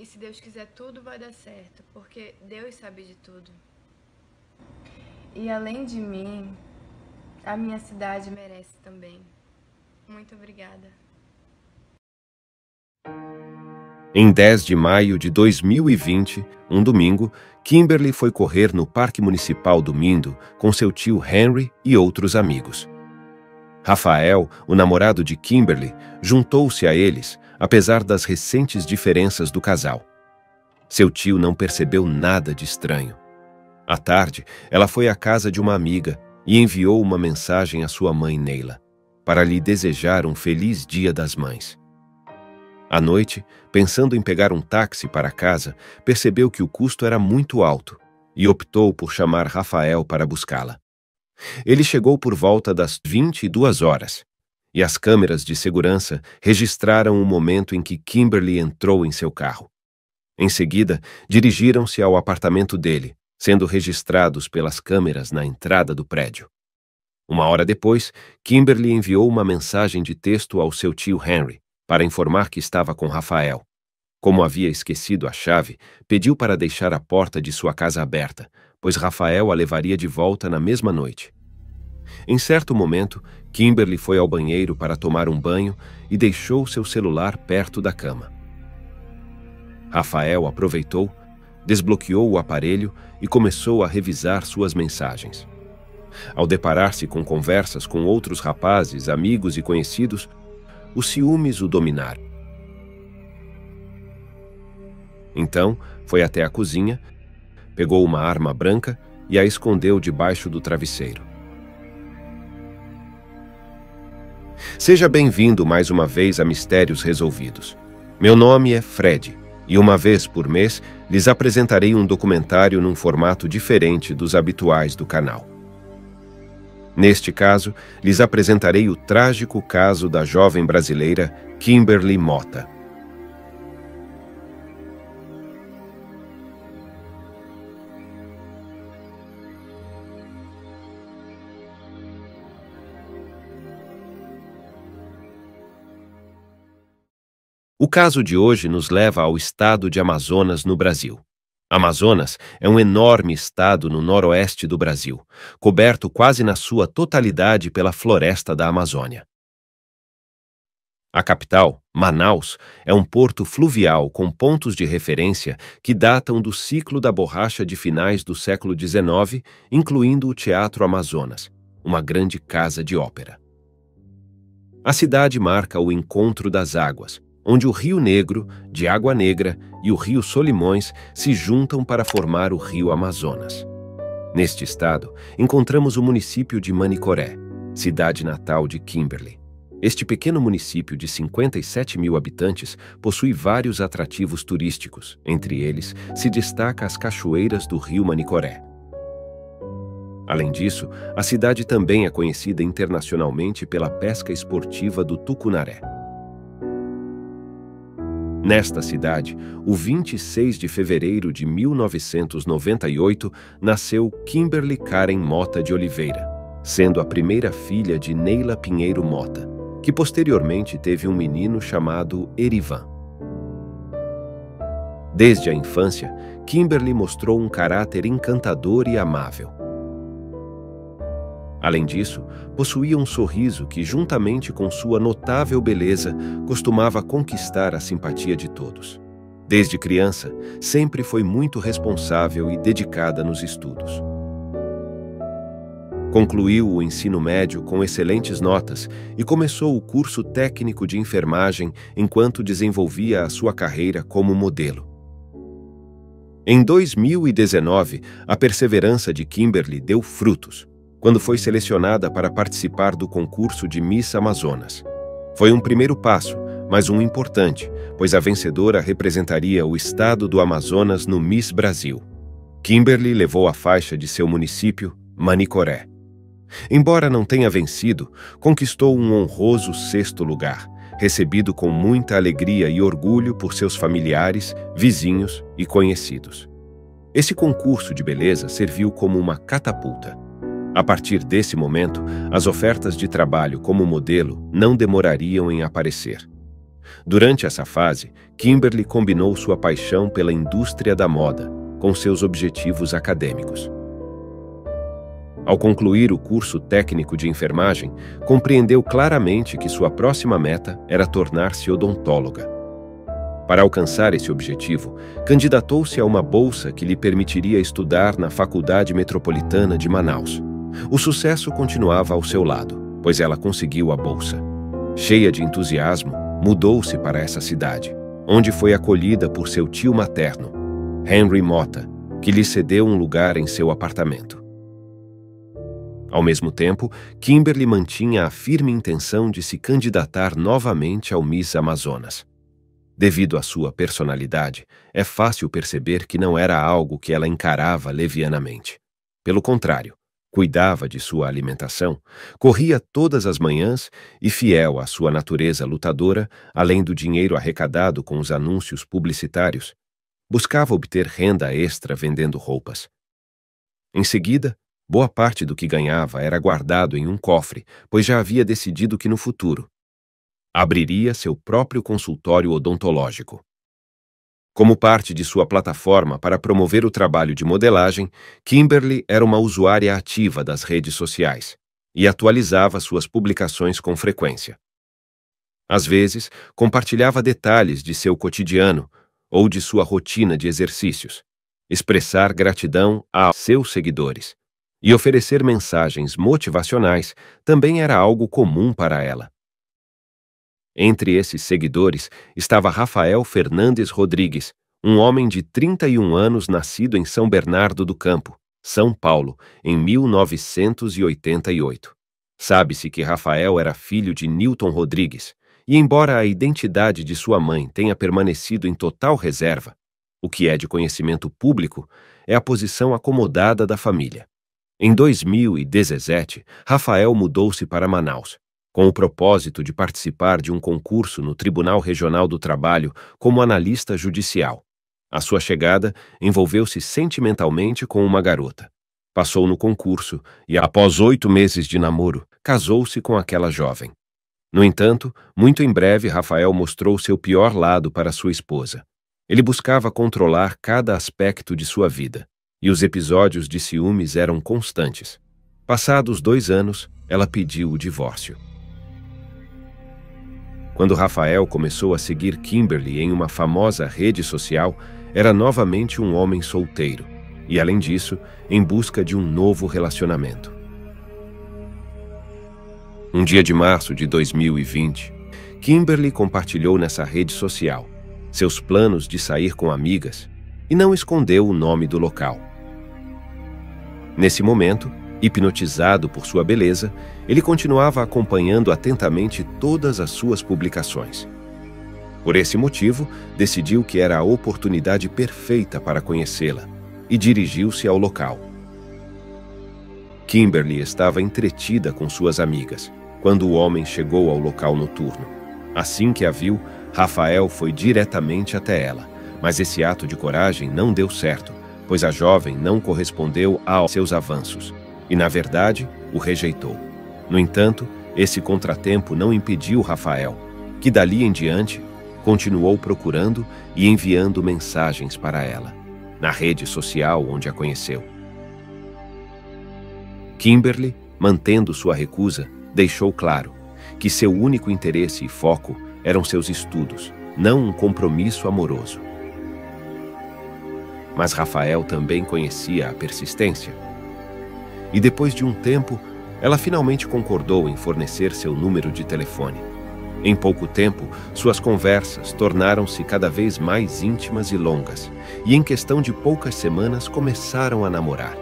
E se Deus quiser, tudo vai dar certo, porque Deus sabe de tudo. E além de mim, a minha cidade merece também. Muito obrigada. Em 10 de maio de 2020, um domingo, Kimberly foi correr no Parque Municipal do Mindo com seu tio Henry e outros amigos. Rafael, o namorado de Kimberly, juntou-se a eles, apesar das recentes diferenças do casal. Seu tio não percebeu nada de estranho. À tarde, ela foi à casa de uma amiga e enviou uma mensagem à sua mãe Neila, para lhe desejar um feliz Dia das Mães. À noite, pensando em pegar um táxi para casa, percebeu que o custo era muito alto e optou por chamar Rafael para buscá-la. Ele chegou por volta das 22 horas, e as câmeras de segurança registraram o momento em que Kimberly entrou em seu carro. Em seguida, dirigiram-se ao apartamento dele, sendo registrados pelas câmeras na entrada do prédio. Uma hora depois, Kimberly enviou uma mensagem de texto ao seu tio Henry, para informar que estava com Rafael. Como havia esquecido a chave, pediu para deixar a porta de sua casa aberta, pois Rafael a levaria de volta na mesma noite. Em certo momento, Kimberly foi ao banheiro para tomar um banho e deixou seu celular perto da cama. Rafael aproveitou, desbloqueou o aparelho e começou a revisar suas mensagens. Ao deparar-se com conversas com outros rapazes, amigos e conhecidos, os ciúmes o dominaram. Então, foi até a cozinha, pegou uma arma branca e a escondeu debaixo do travesseiro. Seja bem-vindo mais uma vez a Mistérios Resolvidos. Meu nome é Fred, e uma vez por mês lhes apresentarei um documentário num formato diferente dos habituais do canal. Neste caso, lhes apresentarei o trágico caso da jovem brasileira Kimberly Mota. O caso de hoje nos leva ao estado de Amazonas, no Brasil. Amazonas é um enorme estado no noroeste do Brasil, coberto quase na sua totalidade pela floresta da Amazônia. A capital, Manaus, é um porto fluvial com pontos de referência que datam do ciclo da borracha de finais do século XIX, incluindo o Teatro Amazonas, uma grande casa de ópera. A cidade marca o encontro das águas, onde o Rio Negro, de Água Negra, e o Rio Solimões se juntam para formar o Rio Amazonas. Neste estado, encontramos o município de Manicoré, cidade natal de Kimberly. Este pequeno município de 57 mil habitantes possui vários atrativos turísticos. Entre eles, se destaca as cachoeiras do Rio Manicoré. Além disso, a cidade também é conhecida internacionalmente pela pesca esportiva do tucunaré. Nesta cidade, o 26 de fevereiro de 1998, nasceu Kimberly Karen Mota de Oliveira, sendo a primeira filha de Neila Pinheiro Mota, que posteriormente teve um menino chamado Erivan. Desde a infância, Kimberly mostrou um caráter encantador e amável. Além disso, possuía um sorriso que, juntamente com sua notável beleza, costumava conquistar a simpatia de todos. Desde criança, sempre foi muito responsável e dedicada nos estudos. Concluiu o ensino médio com excelentes notas e começou o curso técnico de enfermagem enquanto desenvolvia a sua carreira como modelo. Em 2019, a perseverança de Kimberly deu frutos, quando foi selecionada para participar do concurso de Miss Amazonas. Foi um primeiro passo, mas um importante, pois a vencedora representaria o estado do Amazonas no Miss Brasil. Kimberly levou a faixa de seu município, Manicoré. Embora não tenha vencido, conquistou um honroso 6º lugar, recebido com muita alegria e orgulho por seus familiares, vizinhos e conhecidos. Esse concurso de beleza serviu como uma catapulta. A partir desse momento, as ofertas de trabalho como modelo não demorariam em aparecer. Durante essa fase, Kimberly combinou sua paixão pela indústria da moda com seus objetivos acadêmicos. Ao concluir o curso técnico de enfermagem, compreendeu claramente que sua próxima meta era tornar-se odontóloga. Para alcançar esse objetivo, candidatou-se a uma bolsa que lhe permitiria estudar na Faculdade Metropolitana de Manaus. O sucesso continuava ao seu lado, pois ela conseguiu a bolsa. Cheia de entusiasmo, mudou-se para essa cidade, onde foi acolhida por seu tio materno, Henry Mota, que lhe cedeu um lugar em seu apartamento. Ao mesmo tempo, Kimberly mantinha a firme intenção de se candidatar novamente ao Miss Amazonas. Devido à sua personalidade, é fácil perceber que não era algo que ela encarava levianamente. Pelo contrário, cuidava de sua alimentação, corria todas as manhãs e, fiel à sua natureza lutadora, além do dinheiro arrecadado com os anúncios publicitários, buscava obter renda extra vendendo roupas. Em seguida, boa parte do que ganhava era guardado em um cofre, pois já havia decidido que no futuro abriria seu próprio consultório odontológico. Como parte de sua plataforma para promover o trabalho de modelagem, Kimberly era uma usuária ativa das redes sociais e atualizava suas publicações com frequência. Às vezes, compartilhava detalhes de seu cotidiano ou de sua rotina de exercícios, expressar gratidão a seus seguidores e oferecer mensagens motivacionais também era algo comum para ela. Entre esses seguidores estava Rafael Fernandes Rodrigues, um homem de 31 anos nascido em São Bernardo do Campo, São Paulo, em 1988. Sabe-se que Rafael era filho de Newton Rodrigues, e embora a identidade de sua mãe tenha permanecido em total reserva, o que é de conhecimento público é a posição acomodada da família. Em 2017, Rafael mudou-se para Manaus, com o propósito de participar de um concurso no Tribunal Regional do Trabalho como analista judicial. A sua chegada envolveu-se sentimentalmente com uma garota. Passou no concurso e, após 8 meses de namoro, casou-se com aquela jovem. No entanto, muito em breve, Rafael mostrou seu pior lado para sua esposa. Ele buscava controlar cada aspecto de sua vida, e os episódios de ciúmes eram constantes. Passados 2 anos, ela pediu o divórcio. Quando Rafael começou a seguir Kimberly em uma famosa rede social, era novamente um homem solteiro e, além disso, em busca de um novo relacionamento. Um dia de março de 2020, Kimberly compartilhou nessa rede social seus planos de sair com amigas e não escondeu o nome do local. Nesse momento, hipnotizado por sua beleza, ele continuava acompanhando atentamente todas as suas publicações. Por esse motivo, decidiu que era a oportunidade perfeita para conhecê-la e dirigiu-se ao local. Kimberly estava entretida com suas amigas quando o homem chegou ao local noturno. Assim que a viu, Rafael foi diretamente até ela, mas esse ato de coragem não deu certo, pois a jovem não correspondeu aos seus avanços e, na verdade, o rejeitou. No entanto, esse contratempo não impediu Rafael, que dali em diante continuou procurando e enviando mensagens para ela, na rede social onde a conheceu. Kimberly, mantendo sua recusa, deixou claro que seu único interesse e foco eram seus estudos, não um compromisso amoroso. Mas Rafael também conhecia a persistência. E depois de um tempo, ela finalmente concordou em fornecer seu número de telefone. Em pouco tempo, suas conversas tornaram-se cada vez mais íntimas e longas, e em questão de poucas semanas começaram a namorar.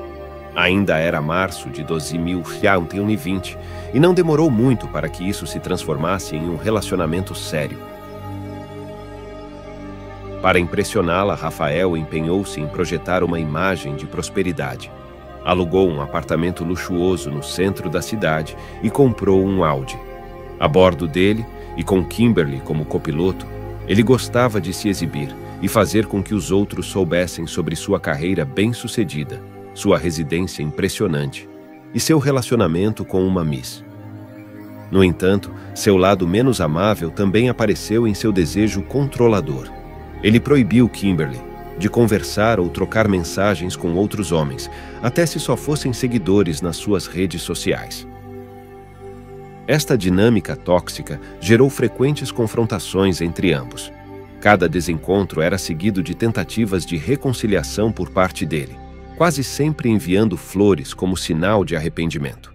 Ainda era março de 2020, e não demorou muito para que isso se transformasse em um relacionamento sério. Para impressioná-la, Rafael empenhou-se em projetar uma imagem de prosperidade. Alugou um apartamento luxuoso no centro da cidade e comprou um Audi. A bordo dele, e com Kimberly como copiloto, ele gostava de se exibir e fazer com que os outros soubessem sobre sua carreira bem-sucedida, sua residência impressionante e seu relacionamento com uma Miss. No entanto, seu lado menos amável também apareceu em seu desejo controlador. Ele proibiu Kimberly de conversar ou trocar mensagens com outros homens, até se só fossem seguidores nas suas redes sociais. Esta dinâmica tóxica gerou frequentes confrontações entre ambos. Cada desencontro era seguido de tentativas de reconciliação por parte dele, quase sempre enviando flores como sinal de arrependimento.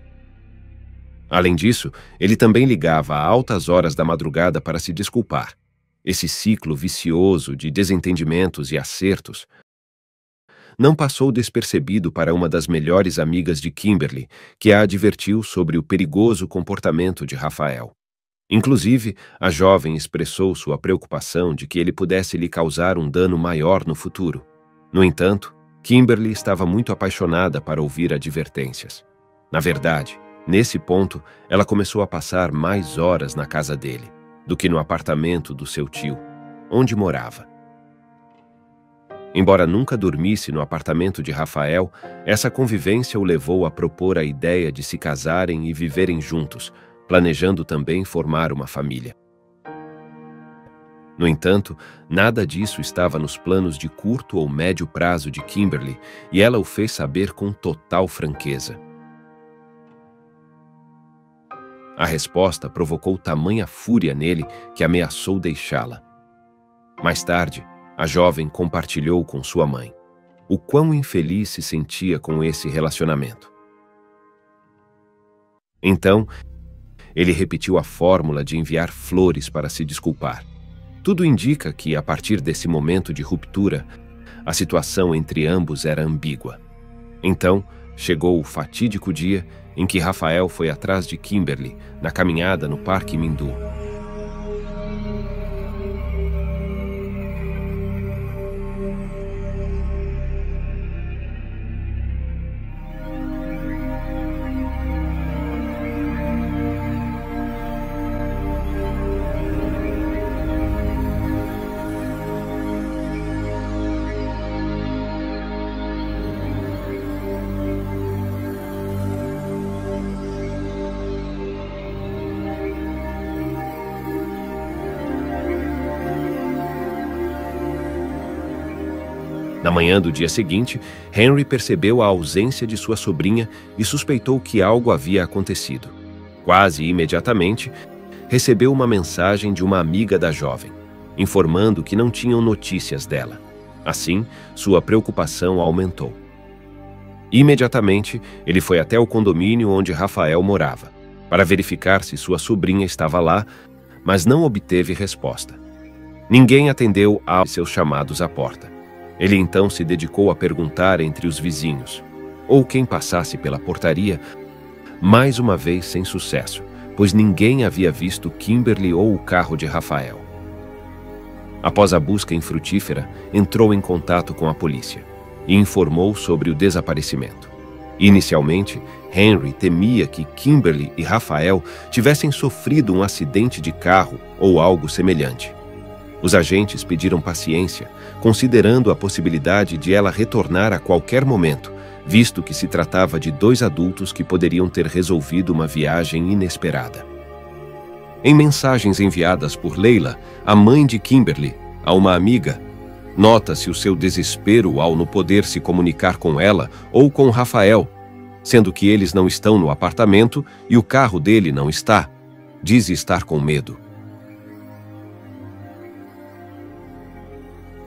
Além disso, ele também ligava a altas horas da madrugada para se desculpar. Esse ciclo vicioso de desentendimentos e acertos não passou despercebido para uma das melhores amigas de Kimberly, que a advertiu sobre o perigoso comportamento de Rafael. Inclusive, a jovem expressou sua preocupação de que ele pudesse lhe causar um dano maior no futuro. No entanto, Kimberly estava muito apaixonada para ouvir advertências. Na verdade, nesse ponto, ela começou a passar mais horas na casa dele do que no apartamento do seu tio, onde morava. Embora nunca dormisse no apartamento de Rafael, essa convivência o levou a propor a ideia de se casarem e viverem juntos, planejando também formar uma família. No entanto, nada disso estava nos planos de curto ou médio prazo de Kimberly, e ela o fez saber com total franqueza. A resposta provocou tamanha fúria nele que ameaçou deixá-la. Mais tarde, a jovem compartilhou com sua mãe o quão infeliz se sentia com esse relacionamento. Então, ele repetiu a fórmula de enviar flores para se desculpar. Tudo indica que, a partir desse momento de ruptura, a situação entre ambos era ambígua. Então, chegou o fatídico dia em que Rafael foi atrás de Kimberly na caminhada no Parque Mindu. Na manhã do dia seguinte, Henry percebeu a ausência de sua sobrinha e suspeitou que algo havia acontecido. Quase imediatamente, recebeu uma mensagem de uma amiga da jovem, informando que não tinham notícias dela. Assim, sua preocupação aumentou. Imediatamente, ele foi até o condomínio onde Rafael morava, para verificar se sua sobrinha estava lá, mas não obteve resposta. Ninguém atendeu aos seus chamados à porta. Ele então se dedicou a perguntar entre os vizinhos, ou quem passasse pela portaria, mais uma vez sem sucesso, pois ninguém havia visto Kimberly ou o carro de Rafael. Após a busca infrutífera, entrou em contato com a polícia e informou sobre o desaparecimento. Inicialmente, Henry temia que Kimberly e Rafael tivessem sofrido um acidente de carro ou algo semelhante. Os agentes pediram paciência, considerando a possibilidade de ela retornar a qualquer momento, visto que se tratava de dois adultos que poderiam ter resolvido uma viagem inesperada. Em mensagens enviadas por Leila, a mãe de Kimberly, a uma amiga, nota-se o seu desespero ao não poder se comunicar com ela ou com Rafael, sendo que eles não estão no apartamento e o carro dele não está. Diz estar com medo.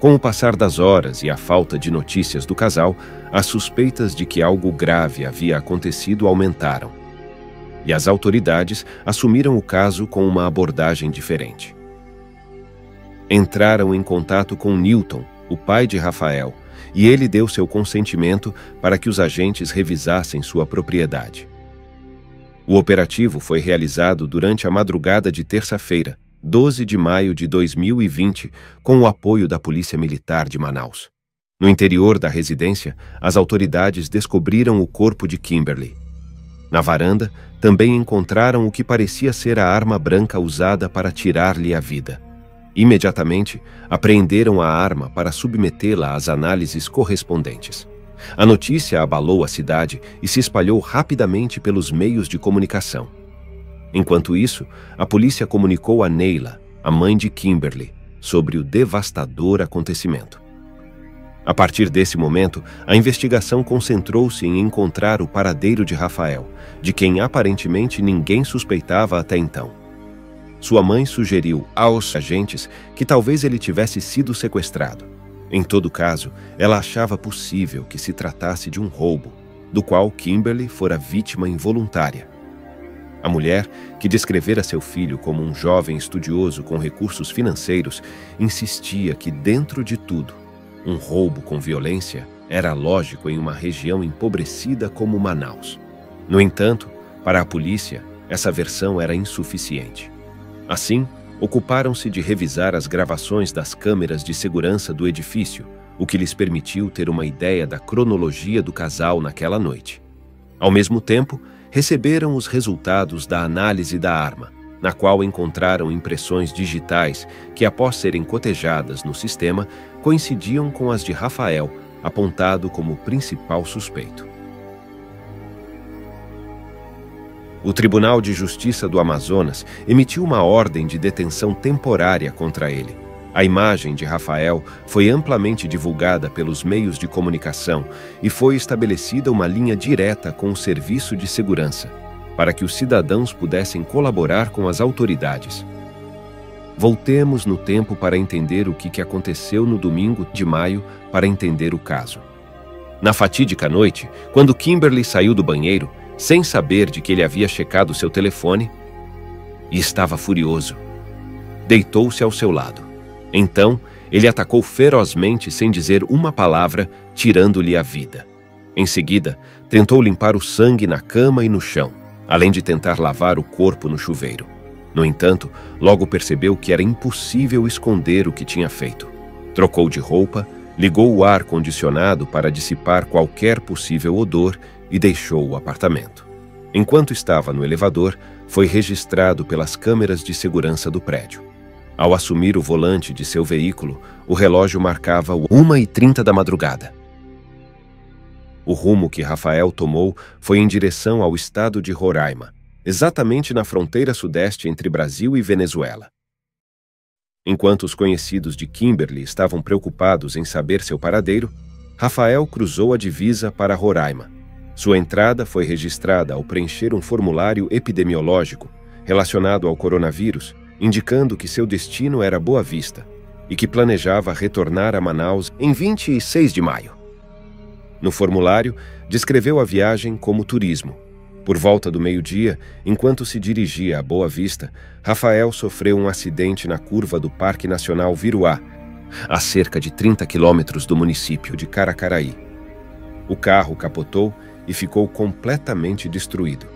Com o passar das horas e a falta de notícias do casal, as suspeitas de que algo grave havia acontecido aumentaram. E as autoridades assumiram o caso com uma abordagem diferente. Entraram em contato com Newton, o pai de Rafael, e ele deu seu consentimento para que os agentes revisassem sua propriedade. O operativo foi realizado durante a madrugada de terça-feira, 12 de maio de 2020, com o apoio da Polícia Militar de Manaus. No interior da residência, as autoridades descobriram o corpo de Kimberly. Na varanda, também encontraram o que parecia ser a arma branca usada para tirar-lhe a vida. Imediatamente, apreenderam a arma para submetê-la às análises correspondentes. A notícia abalou a cidade e se espalhou rapidamente pelos meios de comunicação. Enquanto isso, a polícia comunicou a Neila, a mãe de Kimberly, sobre o devastador acontecimento. A partir desse momento, a investigação concentrou-se em encontrar o paradeiro de Rafael, de quem aparentemente ninguém suspeitava até então. Sua mãe sugeriu aos agentes que talvez ele tivesse sido sequestrado. Em todo caso, ela achava possível que se tratasse de um roubo, do qual Kimberly fora vítima involuntária. A mulher, que descrevera seu filho como um jovem estudioso com recursos financeiros, insistia que, dentro de tudo, um roubo com violência era lógico em uma região empobrecida como Manaus. No entanto, para a polícia, essa versão era insuficiente. Assim, ocuparam-se de revisar as gravações das câmeras de segurança do edifício, o que lhes permitiu ter uma ideia da cronologia do casal naquela noite. Ao mesmo tempo, receberam os resultados da análise da arma, na qual encontraram impressões digitais que, após serem cotejadas no sistema, coincidiam com as de Rafael, apontado como principal suspeito. O Tribunal de Justiça do Amazonas emitiu uma ordem de detenção temporária contra ele. A imagem de Rafael foi amplamente divulgada pelos meios de comunicação e foi estabelecida uma linha direta com o Serviço de Segurança, para que os cidadãos pudessem colaborar com as autoridades. Voltemos no tempo para entender o que aconteceu no domingo de maio para entender o caso. Na fatídica noite, quando Kimberly saiu do banheiro, sem saber de que ele havia checado seu telefone, e estava furioso, deitou-se ao seu lado. Então, ele atacou ferozmente sem dizer uma palavra, tirando-lhe a vida. Em seguida, tentou limpar o sangue na cama e no chão, além de tentar lavar o corpo no chuveiro. No entanto, logo percebeu que era impossível esconder o que tinha feito. Trocou de roupa, ligou o ar-condicionado para dissipar qualquer possível odor e deixou o apartamento. Enquanto estava no elevador, foi registrado pelas câmeras de segurança do prédio. Ao assumir o volante de seu veículo, o relógio marcava 1h30 da madrugada. O rumo que Rafael tomou foi em direção ao estado de Roraima, exatamente na fronteira sudeste entre Brasil e Venezuela. Enquanto os conhecidos de Kimberly estavam preocupados em saber seu paradeiro, Rafael cruzou a divisa para Roraima. Sua entrada foi registrada ao preencher um formulário epidemiológico relacionado ao coronavírus, indicando que seu destino era Boa Vista e que planejava retornar a Manaus em 26 de maio. No formulário, descreveu a viagem como turismo. Por volta do meio-dia, enquanto se dirigia a Boa Vista, Rafael sofreu um acidente na curva do Parque Nacional Viruá, a cerca de 30 quilômetros do município de Caracaraí. O carro capotou e ficou completamente destruído.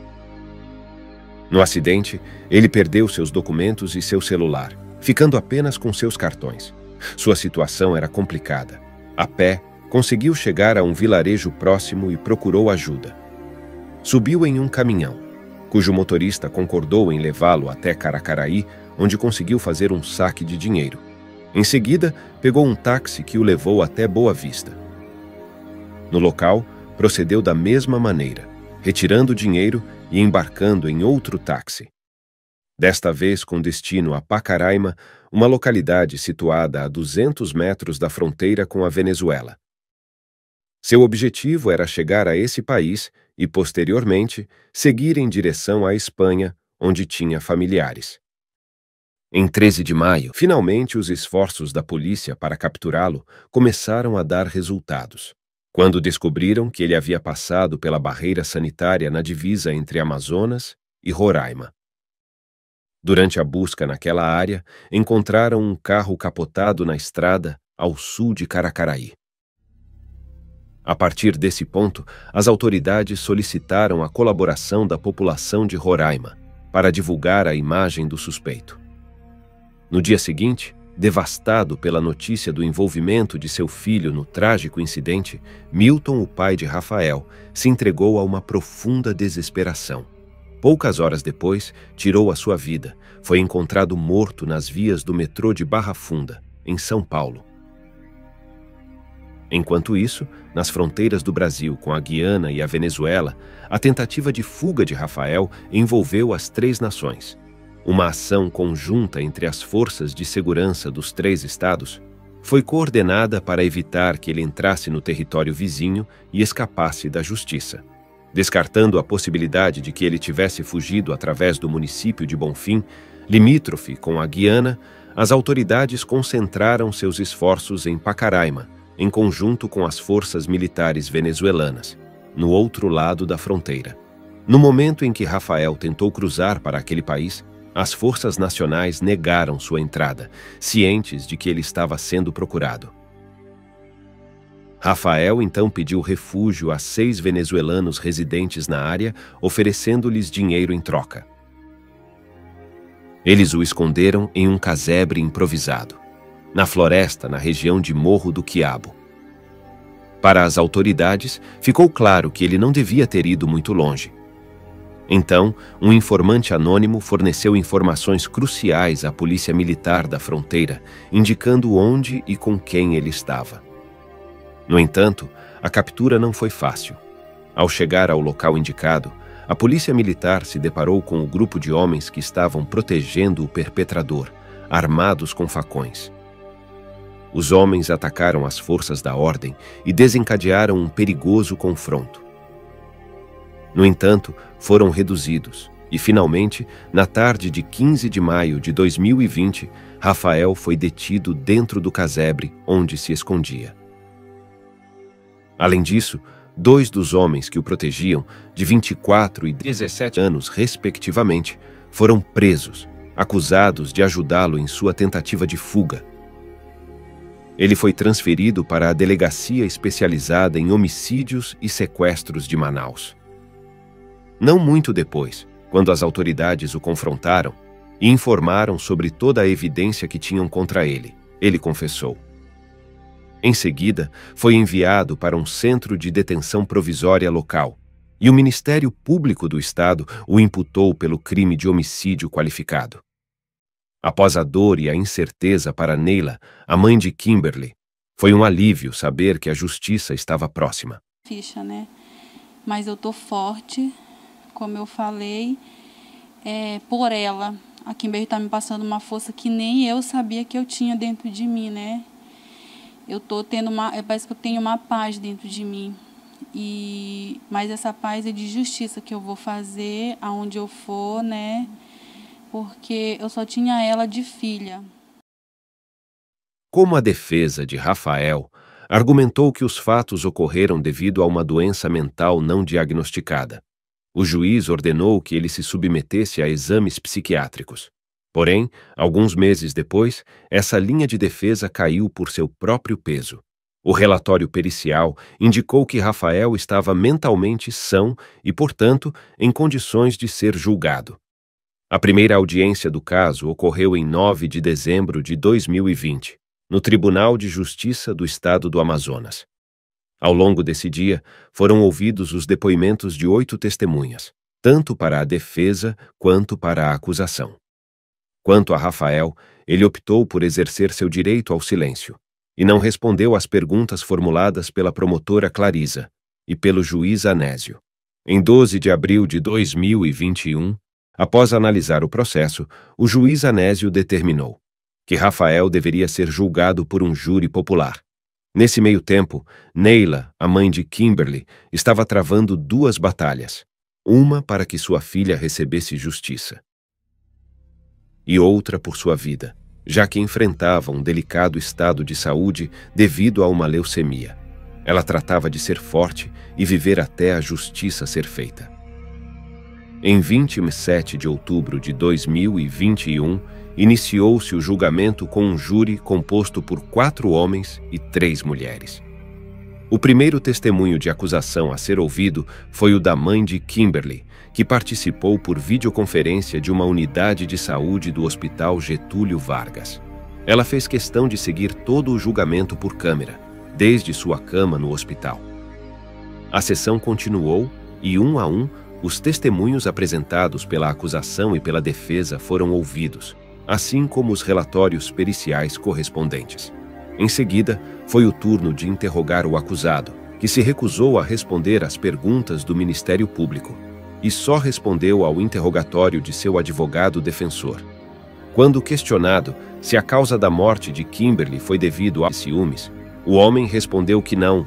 No acidente, ele perdeu seus documentos e seu celular, ficando apenas com seus cartões. Sua situação era complicada. A pé, conseguiu chegar a um vilarejo próximo e procurou ajuda. Subiu em um caminhão, cujo motorista concordou em levá-lo até Caracaraí, onde conseguiu fazer um saque de dinheiro. Em seguida, pegou um táxi que o levou até Boa Vista. No local, procedeu da mesma maneira, retirando o dinheiro e embarcando em outro táxi. Desta vez com destino a Pacaraima, uma localidade situada a 200 metros da fronteira com a Venezuela. Seu objetivo era chegar a esse país e, posteriormente, seguir em direção à Espanha, onde tinha familiares. Em 13 de maio, finalmente os esforços da polícia para capturá-lo começaram a dar resultados, quando descobriram que ele havia passado pela barreira sanitária na divisa entre Amazonas e Roraima. Durante a busca naquela área, encontraram um carro capotado na estrada ao sul de Caracaraí. A partir desse ponto, as autoridades solicitaram a colaboração da população de Roraima para divulgar a imagem do suspeito. No dia seguinte, devastado pela notícia do envolvimento de seu filho no trágico incidente, Milton, o pai de Rafael, se entregou a uma profunda desesperação. Poucas horas depois, tirou a sua vida. Foi encontrado morto nas vias do metrô de Barra Funda, em São Paulo. Enquanto isso, nas fronteiras do Brasil com a Guiana e a Venezuela, a tentativa de fuga de Rafael envolveu as três nações. Uma ação conjunta entre as forças de segurança dos três estados foi coordenada para evitar que ele entrasse no território vizinho e escapasse da justiça. Descartando a possibilidade de que ele tivesse fugido através do município de Bonfim, limítrofe com a Guiana, as autoridades concentraram seus esforços em Pacaraima, em conjunto com as forças militares venezuelanas, no outro lado da fronteira. No momento em que Rafael tentou cruzar para aquele país, as forças nacionais negaram sua entrada, cientes de que ele estava sendo procurado. Rafael então pediu refúgio a 6 venezuelanos residentes na área, oferecendo-lhes dinheiro em troca. Eles o esconderam em um casebre improvisado, na floresta, na região de Morro do Quiabo. Para as autoridades, ficou claro que ele não devia ter ido muito longe. Então, um informante anônimo forneceu informações cruciais à polícia militar da fronteira, indicando onde e com quem ele estava. No entanto, a captura não foi fácil. Ao chegar ao local indicado, a polícia militar se deparou com o grupo de homens que estavam protegendo o perpetrador, armados com facões. Os homens atacaram as forças da ordem e desencadearam um perigoso confronto. No entanto, foram reduzidos e, finalmente, na tarde de 15 de maio de 2020, Rafael foi detido dentro do casebre onde se escondia. Além disso, 2 dos homens que o protegiam, de 24 e 17 anos respectivamente, foram presos, acusados de ajudá-lo em sua tentativa de fuga. Ele foi transferido para a Delegacia Especializada em Homicídios e Sequestros de Manaus. Não muito depois, quando as autoridades o confrontaram e informaram sobre toda a evidência que tinham contra ele, ele confessou. Em seguida, foi enviado para um centro de detenção provisória local, e o Ministério Público do Estado o imputou pelo crime de homicídio qualificado. Após a dor e a incerteza para Neila, a mãe de Kimberly, foi um alívio saber que a justiça estava próxima. Ficha, né? Mas eu tô forte, como eu falei, por ela. A Kimberly tá me passando uma força que nem eu sabia que eu tinha dentro de mim, né? Eu tô tendo parece que eu tenho uma paz dentro de mim. Mas essa paz é de justiça que eu vou fazer aonde eu for, né? Porque eu só tinha ela de filha. Como a defesa de Rafael argumentou que os fatos ocorreram devido a uma doença mental não diagnosticada, o juiz ordenou que ele se submetesse a exames psiquiátricos. Porém, alguns meses depois, essa linha de defesa caiu por seu próprio peso. O relatório pericial indicou que Rafael estava mentalmente são e, portanto, em condições de ser julgado. A primeira audiência do caso ocorreu em 9 de dezembro de 2020, no Tribunal de Justiça do Estado do Amazonas. Ao longo desse dia, foram ouvidos os depoimentos de 8 testemunhas, tanto para a defesa quanto para a acusação. Quanto a Rafael, ele optou por exercer seu direito ao silêncio e não respondeu às perguntas formuladas pela promotora Clarisa e pelo juiz Anésio. Em 12 de abril de 2021, após analisar o processo, o juiz Anésio determinou que Rafael deveria ser julgado por um júri popular. Nesse meio tempo, Neila, a mãe de Kimberly, estava travando 2 batalhas, uma para que sua filha recebesse justiça e outra por sua vida, já que enfrentava um delicado estado de saúde devido a uma leucemia. Ela tratava de ser forte e viver até a justiça ser feita. Em 27 de outubro de 2021, iniciou-se o julgamento com um júri composto por 4 homens e 3 mulheres. O primeiro testemunho de acusação a ser ouvido foi o da mãe de Kimberly, que participou por videoconferência de uma unidade de saúde do Hospital Getúlio Vargas. Ela fez questão de seguir todo o julgamento por câmera, desde sua cama no hospital. A sessão continuou e, um a um, os testemunhos apresentados pela acusação e pela defesa foram ouvidos, assim como os relatórios periciais correspondentes. Em seguida, foi o turno de interrogar o acusado, que se recusou a responder às perguntas do Ministério Público e só respondeu ao interrogatório de seu advogado defensor. Quando questionado se a causa da morte de Kimberly foi devido a ciúmes, o homem respondeu que não,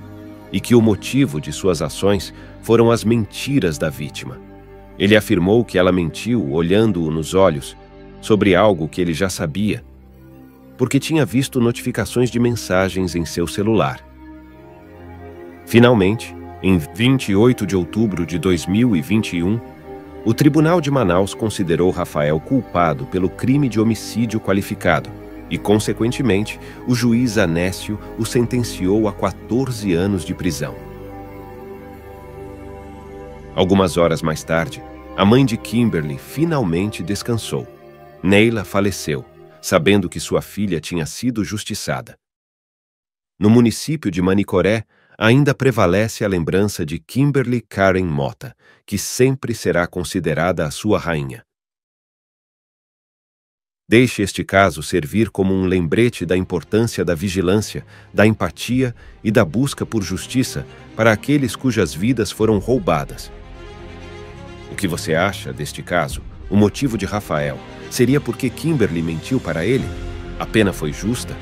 e que o motivo de suas ações foram as mentiras da vítima. Ele afirmou que ela mentiu olhando-o nos olhos sobre algo que ele já sabia, porque tinha visto notificações de mensagens em seu celular. Finalmente, em 28 de outubro de 2021, o Tribunal de Manaus considerou Rafael culpado pelo crime de homicídio qualificado e, consequentemente, o juiz Anécio o sentenciou a 14 anos de prisão. Algumas horas mais tarde, a mãe de Kimberly finalmente descansou. Neila faleceu, sabendo que sua filha tinha sido justiçada. No município de Manicoré, ainda prevalece a lembrança de Kimberly Karen Mota, que sempre será considerada a sua rainha. Deixe este caso servir como um lembrete da importância da vigilância, da empatia e da busca por justiça para aqueles cujas vidas foram roubadas. O que você acha deste caso? O motivo de Rafael seria porque Kimberly mentiu para ele? A pena foi justa?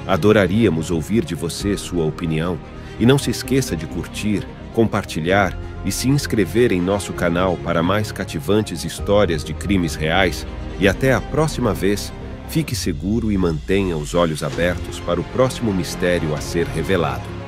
Adoraríamos ouvir de você sua opinião. E não se esqueça de curtir, compartilhar e se inscrever em nosso canal para mais cativantes histórias de crimes reais. E até a próxima vez, fique seguro e mantenha os olhos abertos para o próximo mistério a ser revelado.